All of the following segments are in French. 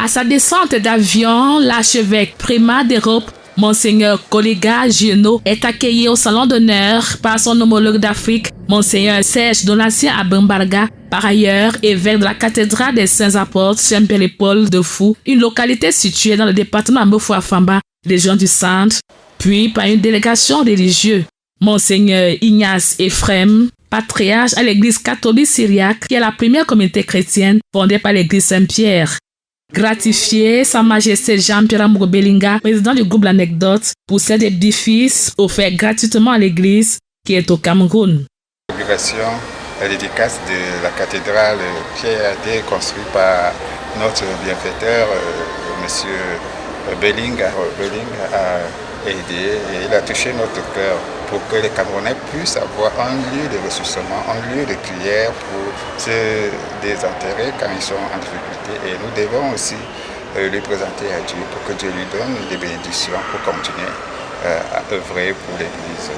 À sa descente d'avion, l'archevêque primat d'Europe, Monseigneur Kolega Gino, est accueilli au salon d'honneur par son homologue d'Afrique, Monseigneur Serge Donatien Abambarga, par ailleurs évêque de la cathédrale des Saints Apôtres Saint-Pierre-et-Paul de Fou, une localité située dans le département Mboufouafamba, région du Centre, puis par une délégation religieuse. Monseigneur Ignace Ephrem, patriarche à l'église catholique syriaque, qui est la première communauté chrétienne fondée par l'église Saint-Pierre. Gratifié, Sa Majesté Jean-Pierre Amogo Belinga, président du groupe L'Anecdote, pour cet édifice offert gratuitement à l'église qui est au Cameroun. L'inauguration et dédicace de la cathédrale qui a été construite par notre bienfaiteur, M. Belinga. Belinga a aidé et il a touché notre cœur pour que les Camerounais puissent avoir un lieu de ressourcement, un lieu de prière pour se désenterrer quand ils sont en difficulté. Et nous devons aussi lui présenter à Dieu pour que Dieu lui donne des bénédictions pour continuer à œuvrer pour l'Église.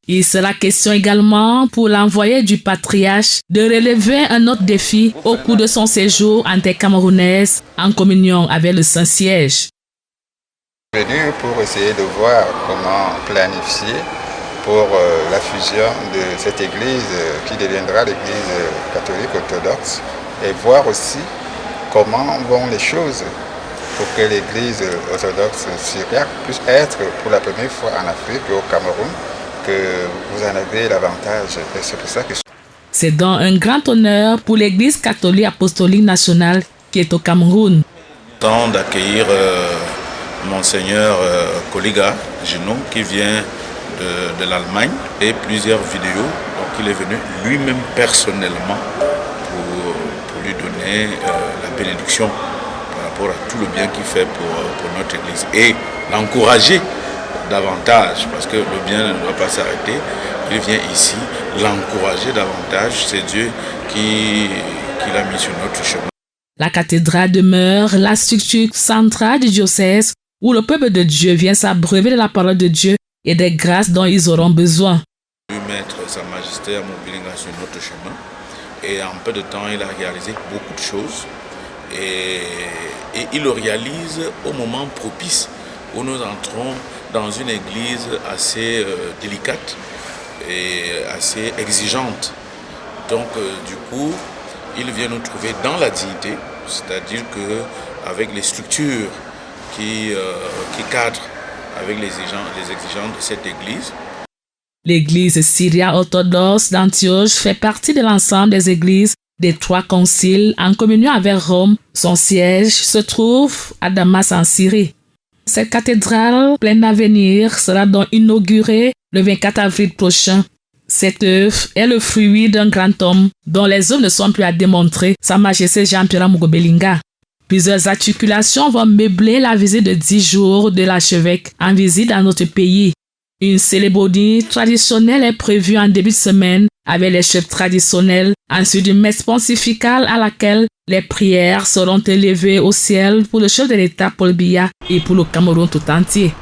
Il sera question également pour l'envoyé du patriarche de relever un autre défi au cours de son séjour en terre camerounaise en communion avec le Saint-Siège. Venu pour essayer de voir comment planifier pour la fusion de cette église qui deviendra l'église catholique orthodoxe et voir aussi comment vont les choses pour que l'église orthodoxe syriaque puisse être pour la première fois en Afrique et au Cameroun, que vous en avez l'avantage. Et c'est pour ça que... C'est donc un grand honneur pour l'église catholique apostolique nationale qui est au Cameroun. Temps d'accueillir Monseigneur Kolega Gino qui vient de l'Allemagne et plusieurs vidéos. Donc il est venu lui-même personnellement pour lui donner la bénédiction par rapport à tout le bien qu'il fait pour notre Église et l'encourager davantage parce que le bien ne doit pas s'arrêter. Il vient ici l'encourager davantage. C'est Dieu qui l'a mis sur notre chemin. La cathédrale demeure la structure centrale du diocèse où le peuple de Dieu vient s'abreuver de la parole de Dieu et des grâces dont ils auront besoin. Lui mettre Sa Majesté Amogo Belinga sur notre chemin et en peu de temps il a réalisé beaucoup de choses et il le réalise au moment propice où nous entrons dans une église assez délicate et assez exigeante. Donc du coup il vient nous trouver dans la dignité, c'est-à-dire qu'avec les structures qui cadrent avec les exigences de cette église. L'église syriaque orthodoxe d'Antioche fait partie de l'ensemble des églises des 3 conciles en communion avec Rome. Son siège se trouve à Damas en Syrie. Cette cathédrale pleine d'avenir sera donc inaugurée le 24 avril prochain. Cette œuvre est le fruit d'un grand homme dont les œuvres ne sont plus à démontrer, Sa Majesté Jean-Pierre Amogo Belinga. Plusieurs articulations vont meubler la visite de 10 jours de l'archevêque en visite dans notre pays. Une cérémonie traditionnelle est prévue en début de semaine avec les chefs traditionnels, ensuite une messe pontificale à laquelle les prières seront élevées au ciel pour le chef de l'État Paul Biya et pour le Cameroun tout entier.